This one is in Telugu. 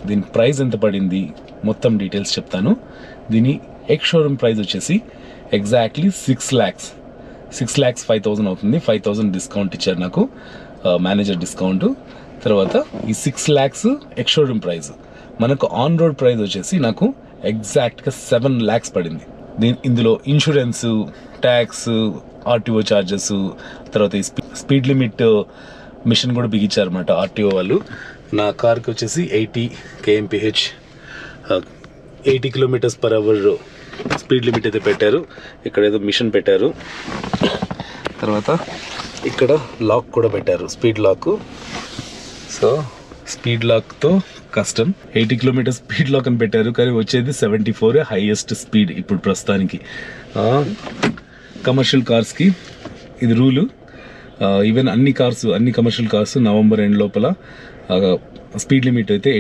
దీని ప్రైస్ ఎంత పడింది మొత్తం డీటెయిల్స్ చెప్తాను. దీని ఎక్స్ షోరూమ్ ప్రైస్ వచ్చేసి ఎగ్జాక్ట్లీ 6,05,000 అవుతుంది. 5,000 డిస్కౌంట్ ఇచ్చారు నాకు మేనేజర్ డిస్కౌంట్. తర్వాత ఈ 6 lakhs ఎక్స్ షోరూమ్ ప్రైస్. మనకు ఆన్ రోడ్ ప్రైస్ వచ్చేసి నాకు ఎగ్జాక్ట్గా 7 lakhs పడింది. ఇందులో ఇన్సూరెన్స్, ట్యాక్స్, ఆర్టీఓ ఛార్జెస్, తర్వాత ఈ స్పీడ్ లిమిట్ మిషన్ కూడా బిగించారన్నమాట ఆర్టీఓ వాళ్ళు. నా కార్కి వచ్చేసి 80 kmph 80 km/h స్పీడ్ లిమిట్ అయితే పెట్టారు. ఇక్కడ ఏదో మిషన్ పెట్టారు. తర్వాత ఇక్కడ లాక్ కూడా పెట్టారు, స్పీడ్ లాక్. సో స్పీడ్ లాక్తో కష్టం. 80 km స్పీడ్ లాక్ అని పెట్టారు, కానీ వచ్చేది 74 హైయెస్ట్ స్పీడ్ ఇప్పుడు ప్రస్తుతానికి. కమర్షియల్ కార్స్కి ఇది రూలు. ఈవెన్ అన్ని కమర్షియల్ కార్స్ నవంబర్ ఎండ్ లోపల స్పీడ్ లిమిట్ అయితే